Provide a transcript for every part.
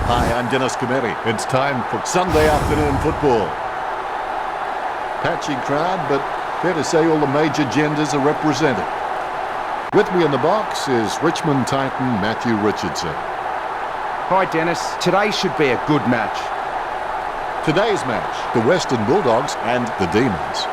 Hi, I'm Dennis Cometti. It's time for Sunday afternoon football. Patchy crowd, but fair to say all the major genders are represented. With me in the box is Richmond Titan Matthew Richardson. Hi Dennis, today should be a good match. Today's match, the Western Bulldogs and the Demons.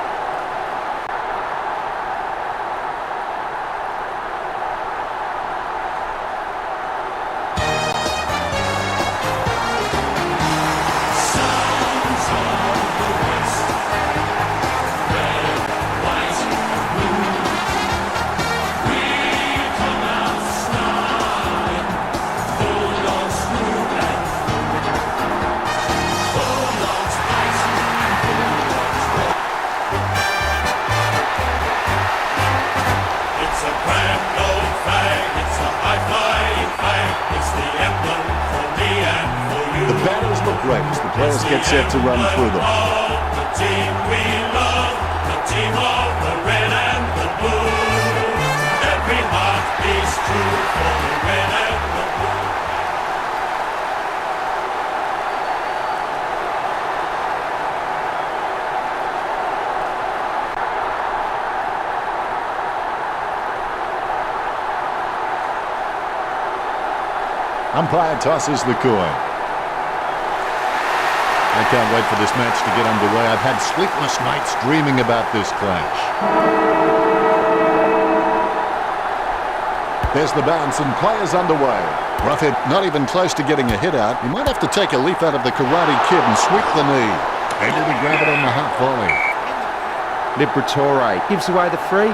The banners look great as the players get set to run through them. The team we love, the team of the red and the blue. Every heart beats true for the red and the blue. Umpire tosses the coin. I can't wait for this match to get underway. I've had sleepless nights dreaming about this clash. There's the bounce and players underway. Roughhead not even close to getting a hit out. You might have to take a leaf out of the Karate Kid and sweep the knee. Able to grab it on the half volley. Liberatore gives away the free,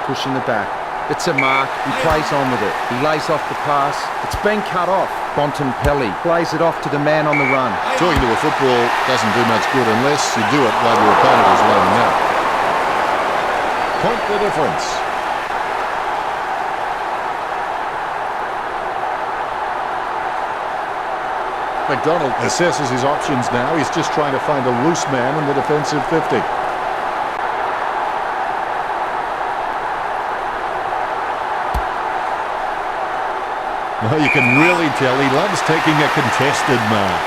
pushing the back. It's a mark, he plays on with it. He lays off the pass. It's been cut off. Bontempelli plays it off to the man on the run. Talking to a football doesn't do much good unless you do it while your opponent is lining up. Point the difference. McDonald assesses his options now. He's just trying to find a loose man in the defensive 50. Well, you can really tell he loves taking a contested mark.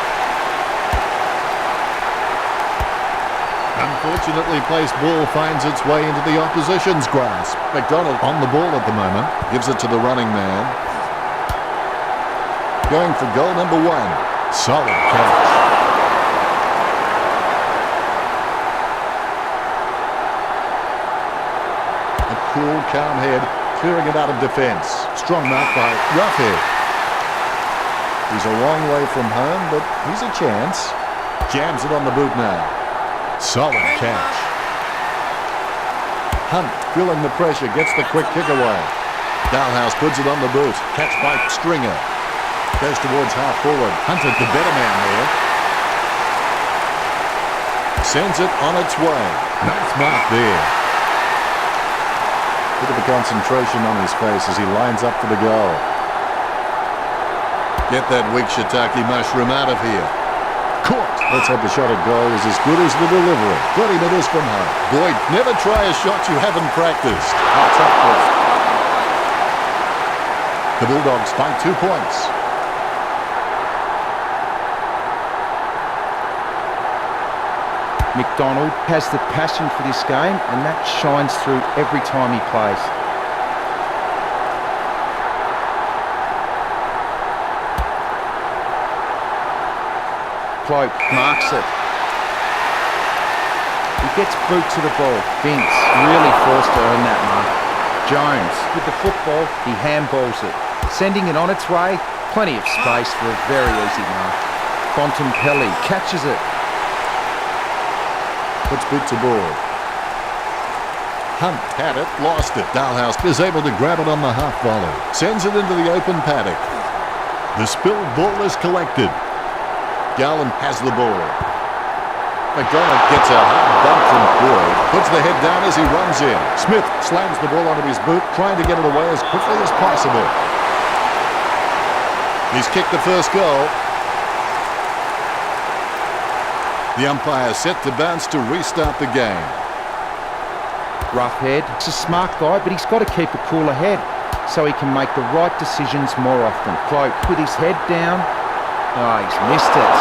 Unfortunately, placed ball finds its way into the opposition's grasp. McDonald on the ball at the moment. Gives it to the running man. Going for goal number 1. Solid catch. A cool, calm head. Clearing it out of defence. Strong mark by Roughhead. He's a long way from home, but he's a chance. Jams it on the boot now. Solid catch. Hunt, feeling the pressure, gets the quick kick away. Dalhouse puts it on the boot. Catch by Stringer. Goes towards half forward. Hunter, the better man there. Sends it on its way. Nice mark there. Bit of a concentration on his face as he lines up for the goal. Get that weak shiitake mushroom out of here. Caught. Let's hope the shot at goal is as good as the delivery. 20 metres from home. Boyd, never try a shot you haven't practiced. Tough one. The Bulldogs find 2 points. McDonald has the passion for this game, and that shines through every time he plays. Cloak marks it. He gets boot to the ball. Vince really forced to earn that mark. Jones with the football, he handballs it. Sending it on its way, plenty of space for a very easy mark. Bontempelli catches it. Puts boot to ball. Hunt had it, lost it. Dalhouse is able to grab it on the half volley. Sends it into the open paddock. The spilled ball is collected. Gallen has the ball. McDonald gets a hard bump from Boyd. Puts the head down as he runs in. Smith slams the ball onto his boot, trying to get it away as quickly as possible. He's kicked the first goal. The umpire set to bounce to restart the game. Roughhead, he's a smart guy, but he's got to keep a cooler head so he can make the right decisions more often. Cloak with his head down, Oh, he's missed it.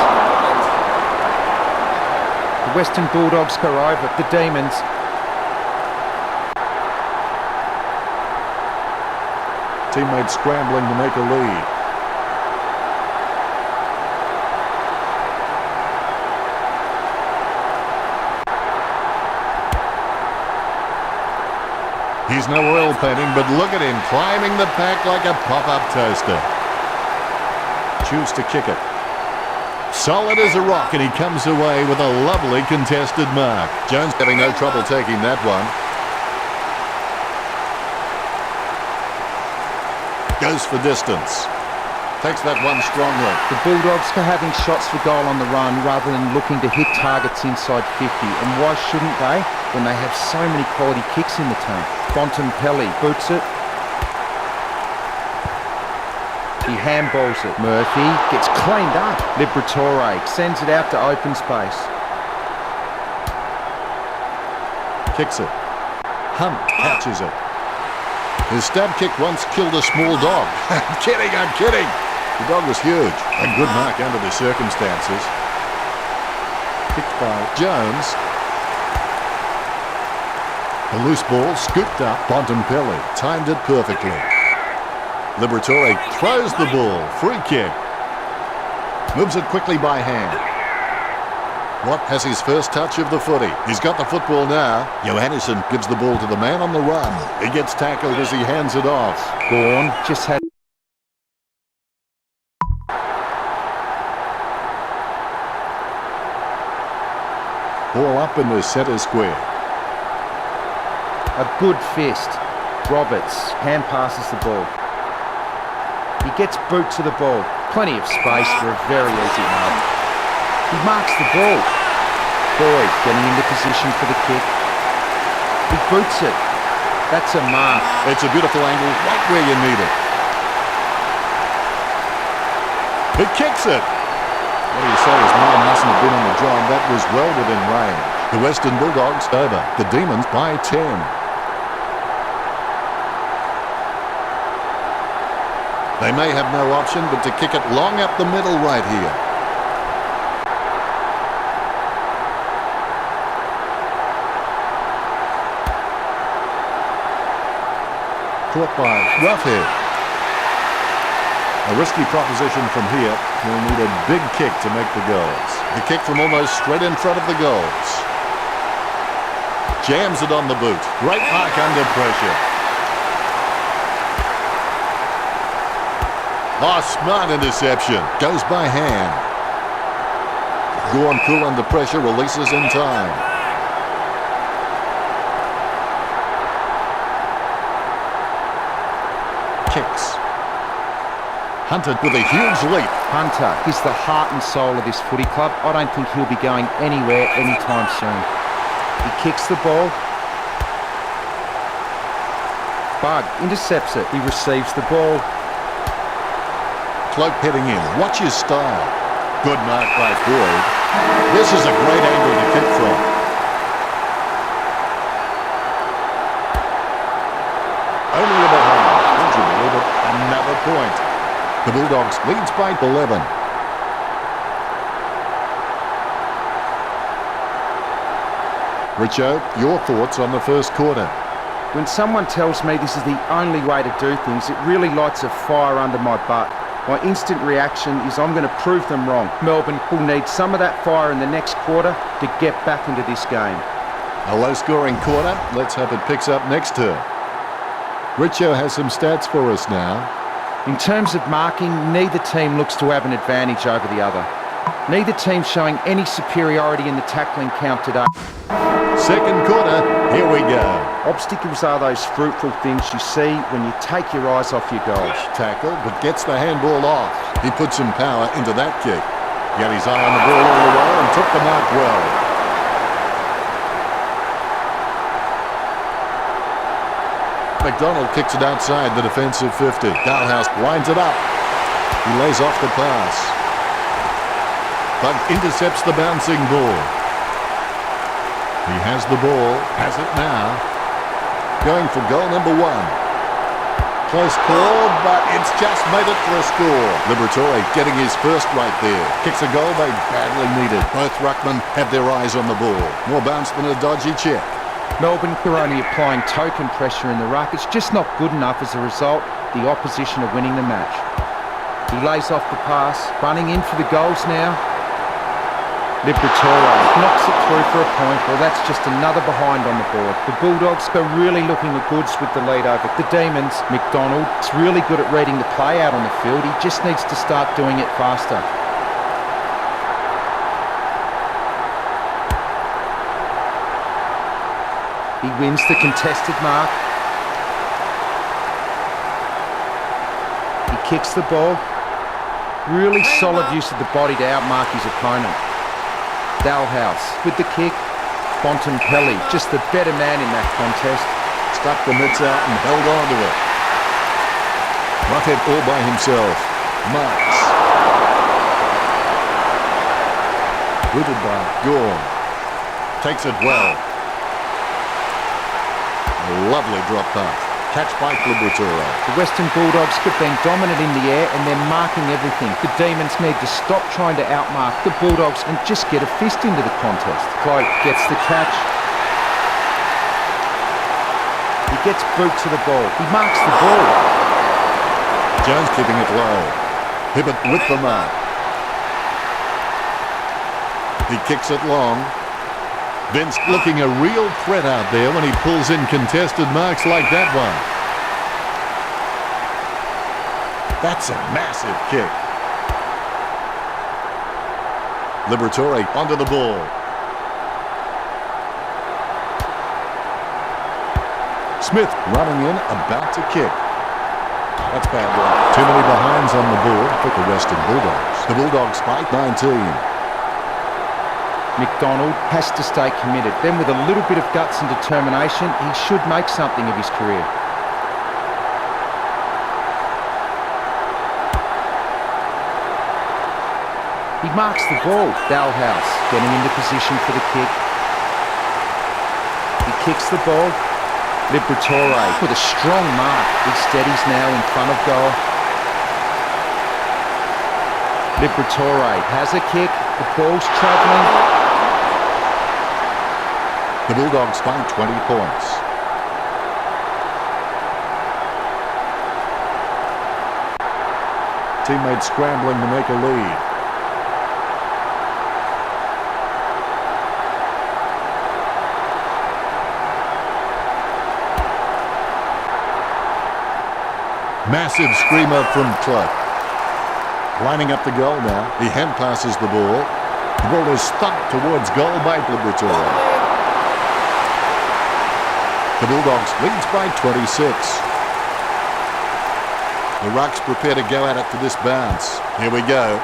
The Western Bulldogs go over the Demons. Teammates scrambling to make a lead. He's no oil painting, but look at him climbing the pack like a pop-up toaster. Choose to kick it. Solid as a rock, and he comes away with a lovely contested mark. Jones having no trouble taking that one. Goes for distance. Takes that one strongly. The Bulldogs are having shots for goal on the run rather than looking to hit targets inside 50. And why shouldn't they when they have so many quality kicks in the team? Bontempelli boots it. He handballs it. Murphy gets cleaned up. Liberatore sends it out to open space. Kicks it. Hunt catches it. His stab kick once killed a small dog. I'm kidding. The dog was huge. A good mark under the circumstances. Kicked by Jones. A loose ball scooped up. Bontempelli timed it perfectly. Liberatore throws the ball. Free kick. Moves it quickly by hand. Watt has his first touch of the footy. He's got the football now. Johannesson gives the ball to the man on the run. He gets tackled as he hands it off. Gorn just had... Ball up in the centre square. A good fist. Roberts hand passes the ball. He gets boot to the ball. Plenty of space for a very easy mark. He marks the ball. Boyd getting into position for the kick. He boots it. That's a mark. It's a beautiful angle right where you need it. He kicks it. What do you say? His man mustn't have been on the job. That was well within range. The Western Bulldogs over. The Demons by 10. They may have no option but to kick it long up the middle right here. Caught by Roughhead. A risky proposition from here. He'll need a big kick to make the goals. The kick from almost straight in front of the goals. Jams it on the boot. Great mark under pressure. Oh, smart interception. Goes by hand. Gorn cool under pressure, releases in time. Kicks. Hunter with a huge leap. Hunter is the heart and soul of this footy club. I don't think he'll be going anywhere anytime soon. He kicks the ball. Bug intercepts it. He receives the ball. Cloak heading in. Watch his style. Good mark by Boyd. This is a great angle to kick from. Only a behind. Would you believe it? Another point. The Bulldogs leads by 11. Richo, your thoughts on the first quarter? When someone tells me this is the only way to do things, it really lights a fire under my butt. My instant reaction is I'm going to prove them wrong. Melbourne will need some of that fire in the next quarter to get back into this game. A low-scoring quarter. Let's hope it picks up next term. Richo has some stats for us now. In terms of marking, neither team looks to have an advantage over the other. Neither team showing any superiority in the tackling count today. Second quarter, here we go. Obstacles are those fruitful things you see when you take your eyes off your goals. Tackle, but gets the handball off. He put some power into that kick. Got his eye on the ball all the way and took the mark well. McDonald kicks it outside the defensive 50. Dalhouse winds it up. He lays off the pass. But intercepts the bouncing ball. He has the ball. Has it now. Going for goal number 1. Close call, but it's just made it for a score. Liberatore getting his first right there. Kicks a goal they badly needed. Both ruckmen have their eyes on the ball. More bounce than a dodgy check. Melbourne are only applying token pressure in the ruck. It's just not good enough. As a result, the opposition are winning the match. He lays off the pass, running in for the goals now. Liberatore knocks it through for a point. Well, that's just another behind on the board. The Bulldogs are really looking the goods with the lead over the Demons. McDonald is really good at reading the play out on the field. He just needs to start doing it faster. He wins the contested mark. He kicks the ball. Really solid use of the body to outmark his opponent. Dalhouse with the kick. Bontempelli, just the better man in that contest. Stuck the mitts out and held on to it. Roughead all by himself. Marks. Rooted by Gorn. Takes it well. A lovely drop pass. Catch by Liberatore. The Western Bulldogs have been dominant in the air and they're marking everything. The Demons need to stop trying to outmark the Bulldogs and just get a fist into the contest. Cloak gets the catch. He gets boot to the ball. He marks the ball. Jones keeping it low. Hibbert with the mark. He kicks it long. Vince looking a real threat out there when he pulls in contested marks like that one. That's a massive kick. Liberatore onto the ball. Smith running in, about to kick. That's bad one. Too many behinds on the board for the Western Bulldogs. The Bulldogs fight 19. McDonald has to stay committed. Then with a little bit of guts and determination, he should make something of his career. He marks the ball. Dalhouse getting into position for the kick. He kicks the ball. Liberatore with a strong mark. He steadies now in front of goal. Liberatore has a kick. The ball's travelling. The Bulldogs find 20 points. Teammates scrambling to make a lead. Massive screamer from Clark. Lining up the goal now. He hand passes the ball. The ball is thumped towards goal by Liberatore. The Bulldogs leads by 26. The Rucks prepare to go at it for this bounce. Here we go.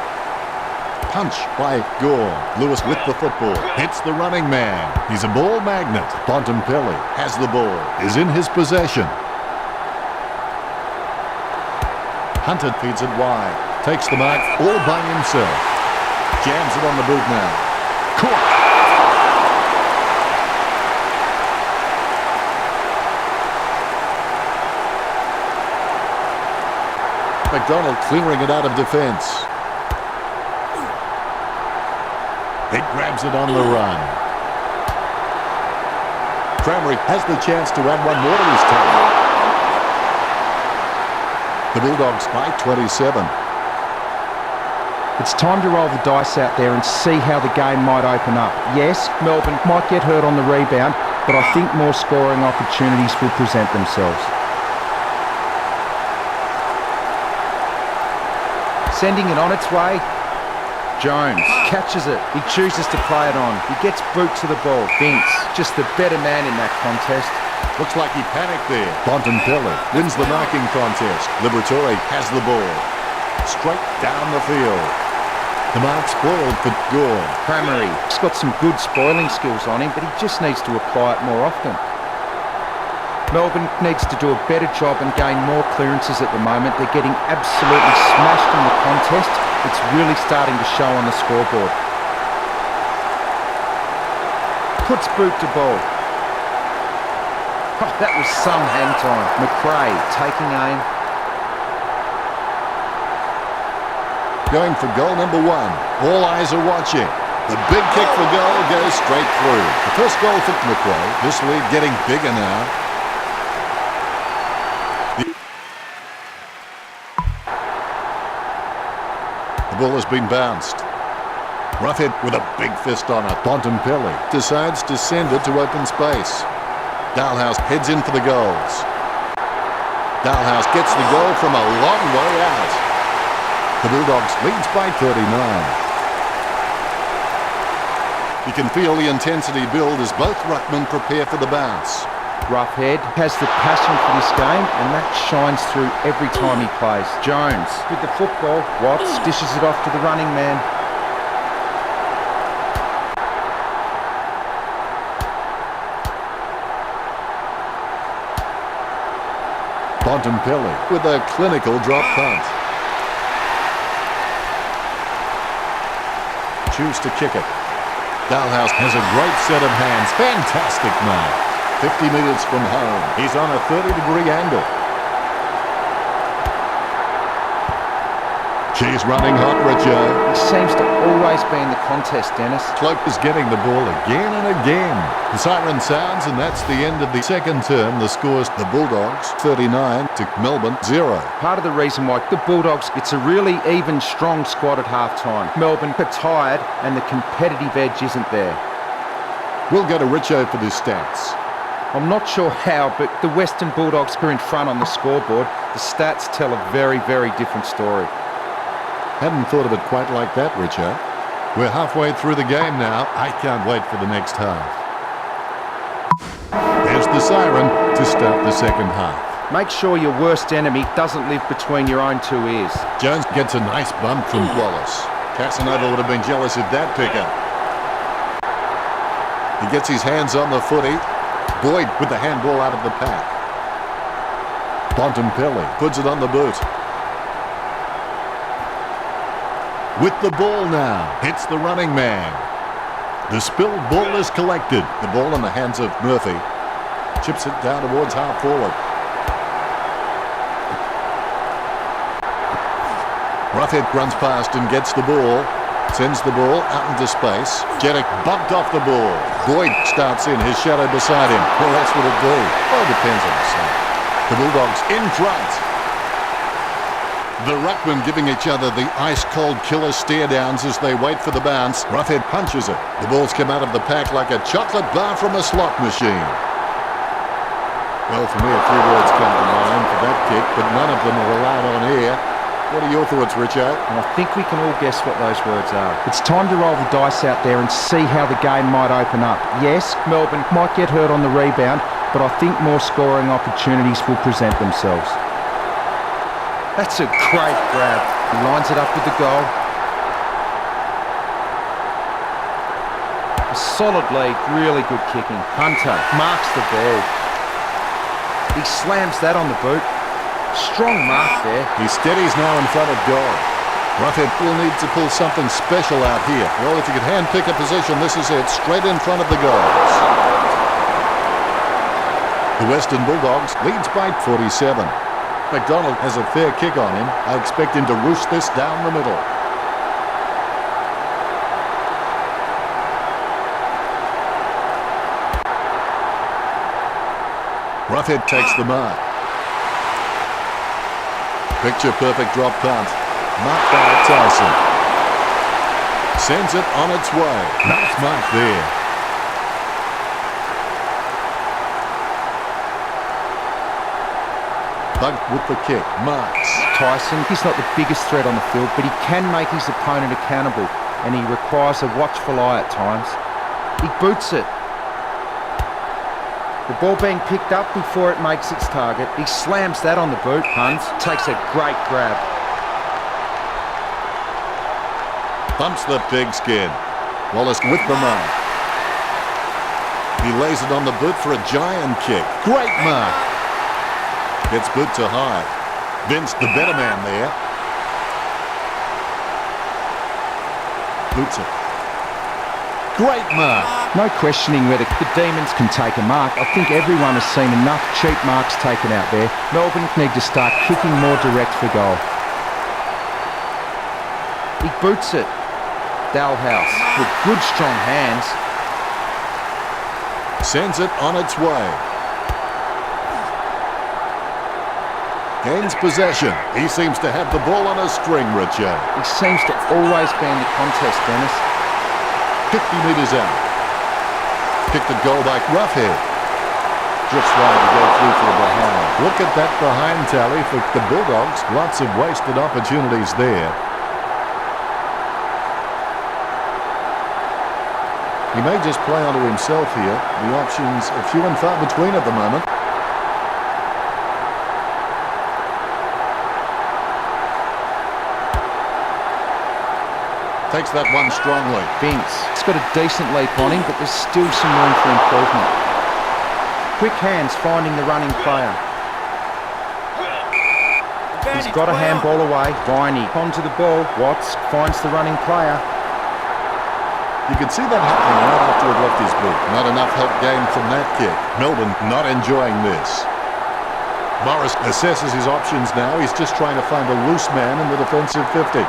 Punch by Gore. Lewis with the football. Hits the running man. He's a ball magnet. Bontempelli has the ball. Is in his possession. Hunter feeds it wide. Takes the mark all by himself. Jams it on the boot now. Caught. McDonald clearing it out of defence. He grabs it on the run. Cramry has the chance to add one more to his total. The Bulldogs fight 27. It's time to roll the dice out there and see how the game might open up. Yes, Melbourne might get hurt on the rebound, but I think more scoring opportunities will present themselves. Sending it on its way. Jones catches it. He chooses to play it on. He gets boot to the ball. Vince, just the better man in that contest. Looks like he panicked there. Bontempelli wins the marking contest. Liberatore has the ball. Straight down the field. The mark spoiled for Gore. Cramry, he's got some good spoiling skills on him, but he just needs to apply it more often. Melbourne needs to do a better job and gain more clearances at the moment. They're getting absolutely smashed in the contest. It's really starting to show on the scoreboard. Puts boot to ball. Oh, that was some hang time. McRae taking aim. going for goal number 1. All eyes are watching. The big kick for goal goes straight through. The first goal for Macquarie. This lead getting bigger now. The ball has been bounced. Roughhead with a big fist on it. Bontempelli decides to send it to open space. Dalhouse heads in for the goals. Dalhouse gets the goal from a long way out. The Bulldogs leads by 39. You can feel the intensity build as both ruckmen prepare for the bounce. Roughhead has the passion for this game, and that shines through every time he plays. Jones with the football. Watts dishes it off to the running man. Bontempelli with a clinical drop punt. Choose to kick it. Dalhouse has a great set of hands. Fantastic mark. 50 metres from home. He's on a 30-degree angle. She's running hot, Richard. He seems to always be in the contest, Dennis. Cloak is getting the ball again and again. The siren sounds, and that's the end of the second term. The score's the Bulldogs 39 to Melbourne 0. Part of the reason why the Bulldogs, it's a really even, strong squad at half-time. Melbourne are tired, and the competitive edge isn't there. We'll go to Richo for the stats. I'm not sure how, but the Western Bulldogs are in front on the scoreboard. The stats tell a very, very different story. Hadn't thought of it quite like that, Richo. We're halfway through the game now. I can't wait for the next half. There's the siren to start the second half. Make sure your worst enemy doesn't live between your own two ears. Jones gets a nice bump from Wallace. Casanova would have been jealous of that pickup. He gets his hands on the footy. Boyd with the handball out of the pack. Bontempelli puts it on the boot. With the ball now, hits the running man. The spilled ball is collected. The ball in the hands of Murphy. Chips it down towards half forward. Roughhead runs past and gets the ball. Sends the ball out into space. Jeddick bumped off the ball. Boyd starts in, his shadow beside him. Well, that's what it do. Oh, depends on the side. The Bulldogs in front. The ruckmen giving each other the ice-cold killer stare-downs as they wait for the bounce. Roughhead punches it. The ball's come out of the pack like a chocolate bar from a slot machine. Well, for me, a few words come to mind for that kick, but none of them are allowed on air. What are your thoughts, Richard? And I think we can all guess what those words are. It's time to roll the dice out there and see how the game might open up. Yes, Melbourne might get hurt on the rebound, but I think more scoring opportunities will present themselves. That's a great grab. He lines it up with the goal. A solid lead, really good kicking. Hunter marks the ball. He slams that on the boot. Strong mark there. He steadies now in front of goal. Roughhead will need to pull something special out here. Well, if you could hand-pick a position, this is it. Straight in front of the goals. The Western Bulldogs leads by 47. McDonald has a fair kick on him. I expect him to roost this down the middle. Roughhead takes the mark. Picture-perfect drop punt. Marked by Tyson. Sends it on its way. Nice mark there. Bug with the kick. Marks. Tyson, he's not the biggest threat on the field, but he can make his opponent accountable, and he requires a watchful eye at times. He boots it. The ball being picked up before it makes its target. He slams that on the boot. Hunt takes a great grab. Bumps the pigskin. Wallace with the mark. He lays it on the boot for a giant kick. Great mark. Gets boot to high. Vince, the better man there. Boots it. Great mark. No questioning whether the Demons can take a mark. I think everyone has seen enough cheap marks taken out there. Melbourne need to start kicking more direct for goal. He boots it. Dalhouse with good strong hands. Sends it on its way. Gains possession. He seems to have the ball on a string, Richo. He seems to always be in the contest, Dennis. 50 metres out. Kicked the goal back, roughhead. Just wanted to go through for the behind. Look at that behind tally for the Bulldogs. Lots of wasted opportunities there. He may just play onto himself here. The options are few and far between at the moment. Takes that one strongly. Vince, he's got a decent leap on him, but there's still some room for improvement. Quick hands finding the running player. He's got a handball away. Viney onto the ball. Watts finds the running player. You can see that happening right after it left his boot. Not enough help gained from that kick. Melbourne not enjoying this. Morris assesses his options now. He's just trying to find a loose man in the defensive 50.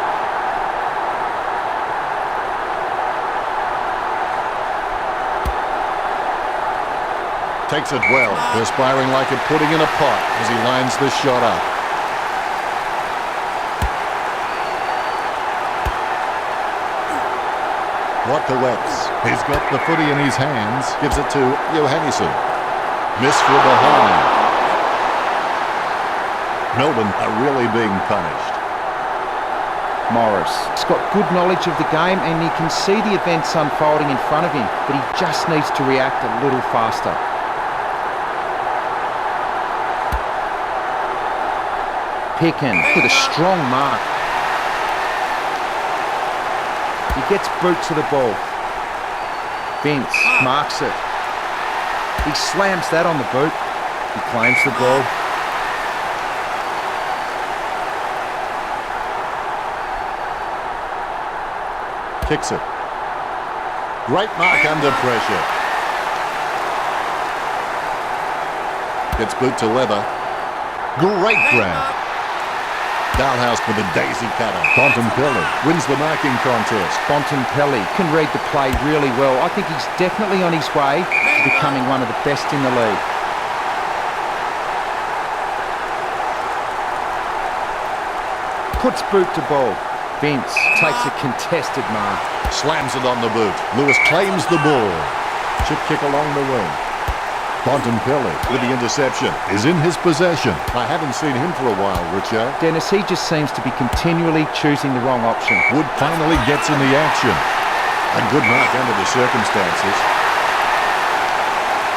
Takes it well, perspiring like a pudding in a pot as he lines this shot up. Watkowitz. He's got the footy in his hands. Gives it to Johannesson. Miss for behind. Melbourne are really being punished. Morris. He's got good knowledge of the game and he can see the events unfolding in front of him, but he just needs to react a little faster. Picken with a strong mark. He gets boot to the ball. Vince marks it. He slams that on the boot. He claims the ball. Kicks it. Great mark under pressure. Gets boot to leather. Great grab. Dalhouse with a daisy cutter. Bontempelli wins the marking contest. Bontempelli can read the play really well. I think he's definitely on his way to becoming one of the best in the league. Puts boot to ball. Vince takes a contested mark. Slams it on the boot. Lewis claims the ball. Chip kick along the wing. Bontempelli with the interception is in his possession. I haven't seen him for a while, Richo. Dennis, he just seems to be continually choosing the wrong option. Wood finally gets in the action. A good mark under the circumstances.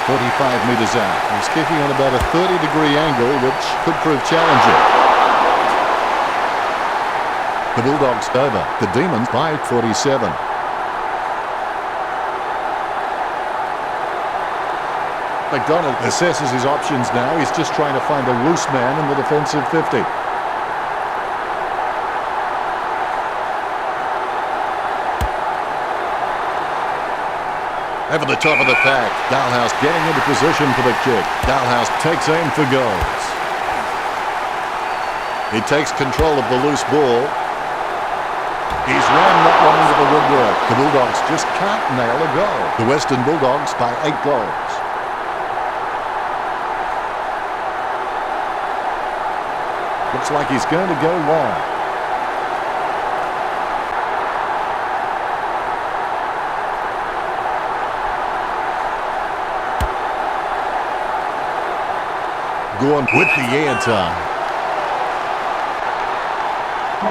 45 metres out. He's kicking on about a 30-degree angle, which could prove challenging. The Bulldogs over. The Demons by 47. McDonald assesses his options now. He's just trying to find a loose man in the defensive 50. Over the top of the pack. Dalhouse getting into position for the kick. Dalhouse takes aim for goals. He takes control of the loose ball. He's rammed that one into the woodwork. The Bulldogs just can't nail a goal. The Western Bulldogs by 8 goals. Looks like he's going to go wide. Gorn with the air time.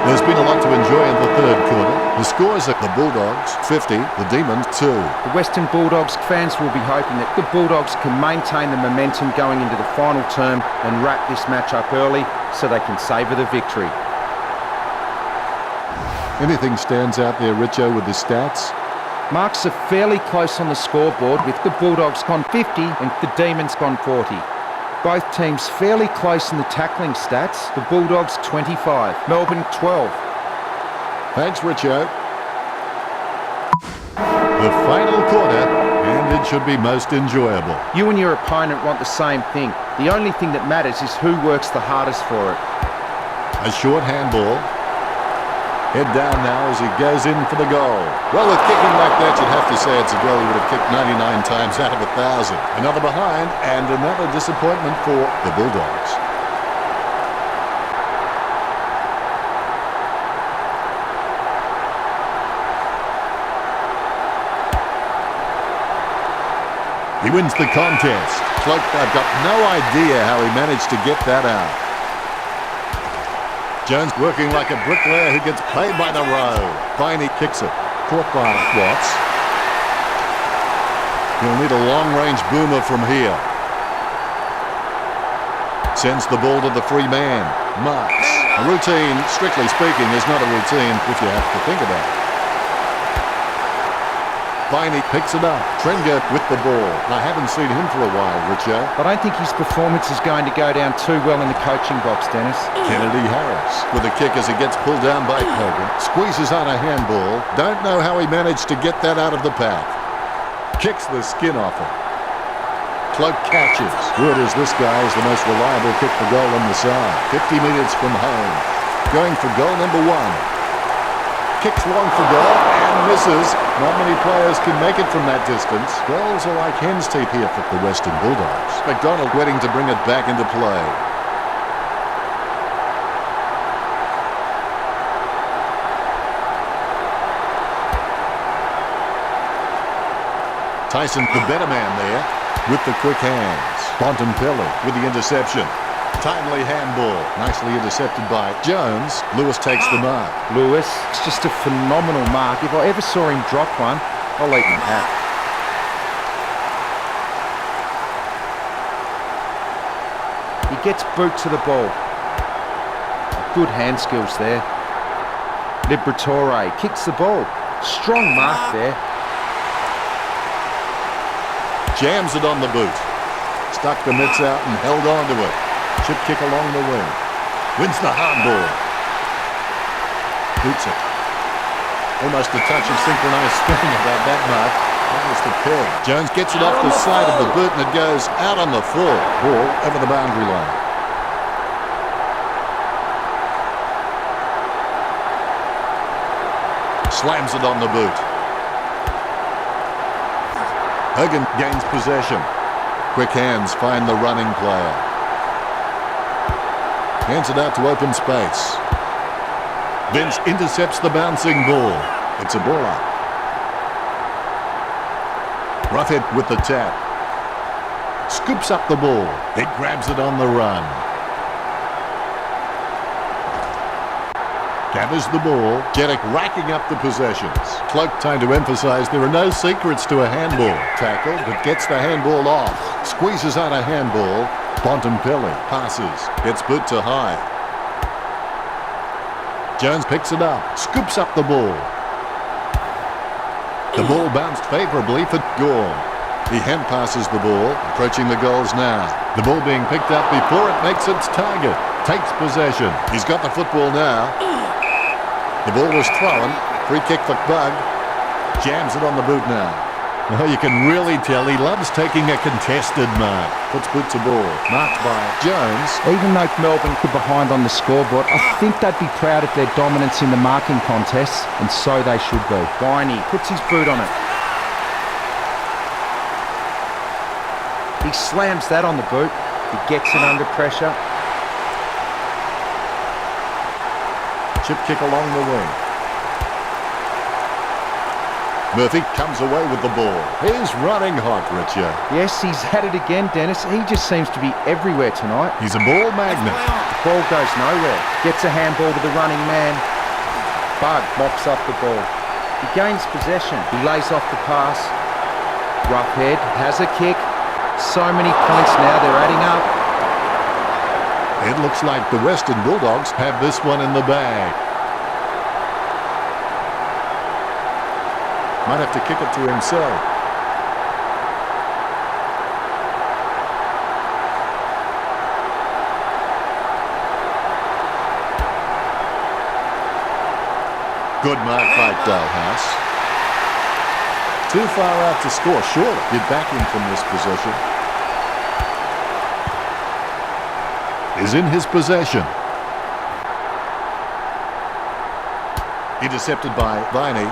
There's been a lot to enjoy in the third quarter. The scores are the Bulldogs 50, the Demons 2. The Western Bulldogs fans will be hoping that the Bulldogs can maintain the momentum going into the final term and wrap this match up early so they can savour the victory. Anything stands out there, Richo, with the stats? Marks are fairly close on the scoreboard with the Bulldogs gone 50 and the Demons gone 40. Both teams fairly close in the tackling stats. The Bulldogs 25, Melbourne 12. Thanks, Richo. The final quarter, and it should be most enjoyable. You and your opponent want the same thing. The only thing that matters is who works the hardest for it. A short handball. Head down now as he goes in for the goal. Well, with kicking like that, you'd have to say it's a goal he would have kicked 99 times out of 1,000. Another behind and another disappointment for the Bulldogs. He wins the contest. Cloak, I've got no idea how he managed to get that out. Jones working like a bricklayer who gets paid by the row. Finey kicks it. Caught by Watts. He'll need a long-range boomer from here. Sends the ball to the free man. Marks. A routine, strictly speaking, is not a routine if you have to think about it. Finey picks it up. Trenger with the ball. I haven't seen him for a while, Richo. I don't think his performance is going to go down too well in the coaching box, Dennis. Kennedy Harris with a kick as he gets pulled down by Hogan. Squeezes out a handball. Don't know how he managed to get that out of the pack. Kicks the skin off it. Cloak catches. Good as this guy is the most reliable kick for goal on the side. 50 metres from home. Going for goal number 1. Kicks long for goal and misses. Not many players can make it from that distance. Goals are like hen's teeth here for the Western Bulldogs. McDonald waiting to bring it back into play. Tyson, the better man there, with the quick hands. Bontempelli with the interception. Timely handball. Nicely intercepted by Jones. Lewis takes the mark. Lewis, it's just a phenomenal mark. If I ever saw him drop one, I'll eat him hat. He gets boot to the ball. Good hand skills there. Liberatore kicks the ball. Strong mark there. Jams it on the boot. Stuck the mitts out and held on to it. Chip kick along the wing. Wins the handball. Boots it. Almost a touch of synchronized spinning about that mark. That was the peg. Jones gets it off the side of the boot and it goes out on the full. Ball over the boundary line. Slams it on the boot. Hogan gains possession. Quick hands find the running player. Hands it out to open space. Vince intercepts the bouncing ball. It's a ball up. Roughhead with the tap. Scoops up the ball. He grabs it on the run. Gathers the ball. Jeddick racking up the possessions. Cloak time to emphasise there are no secrets to a handball. Tackle, but gets the handball off. Squeezes out a handball. Bontempelli passes. Gets boot to high. Jones picks it up. Scoops up the ball. The ball bounced favourably for Gorn. He hand passes the ball. Approaching the goals now. The ball being picked up before it makes its target. Takes possession. He's got the football now. The ball was thrown. Free kick for Bug. Jams it on the boot now. Oh, you can really tell he loves taking a contested mark. Puts boot to ball. Marked by Jones. Even though Melbourne were behind on the scoreboard, I think they'd be proud of their dominance in the marking contests, and so they should be. Viney puts his boot on it. He slams that on the boot. He gets it under pressure. Chip kick along the wing. Murphy comes away with the ball. He's running hot, Richard. Yes, he's had it again, Dennis. He just seems to be everywhere tonight. He's a ball magnet. The ball goes nowhere. Gets a handball to the running man. Bug mops up the ball. He gains possession. He lays off the pass. Roughhead has a kick. So many points now, they're adding up. It looks like the Western Bulldogs have this one in the bag. Might have to kick it to himself. Good mark by Dalhouse. Too far out to score, surely. Get back in from this position. Is in his possession. Intercepted by Viney.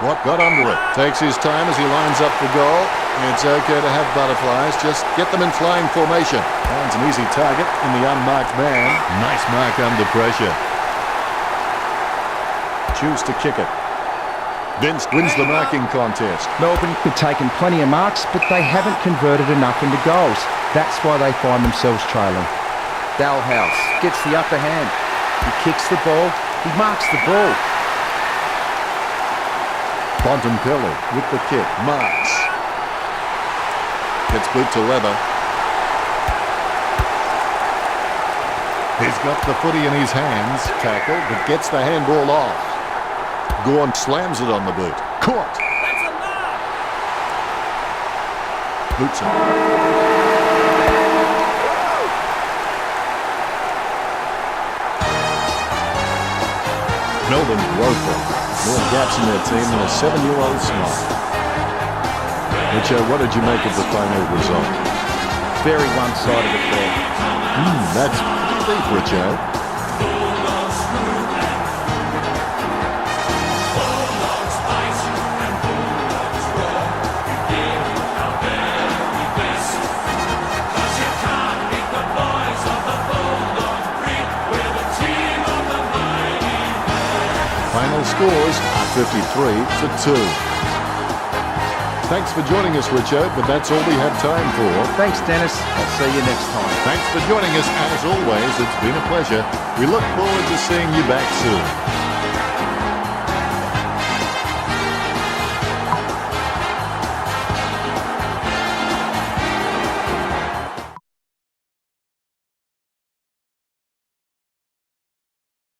What got under it? Takes his time as he lines up for goal. It's okay to have butterflies. Just get them in flying formation. Finds an easy target in the unmarked man. Nice mark under pressure. Choose to kick it. Vince wins the marking contest. Melbourne have taken plenty of marks, but they haven't converted enough into goals. That's why they find themselves trailing. Dalhouse gets the upper hand. He kicks the ball. He marks the ball. Bontempelli with the kick. Marks. Gets boot to leather. He's got the footy in his hands. Tackle, but gets the handball off. Gorn slams it on the boot. Caught. Boots it. Melbourne woeful. More gaps in their team than a 7-year-old smile. Richo, what did you make of the final result? Very one-sided affair. That's deep, Richo. Final scores are 53-2. Thanks for joining us, Richo, but that's all we have time for. Thanks, Dennis. I'll see you next time. Thanks for joining us. As always, it's been a pleasure. We look forward to seeing you back soon.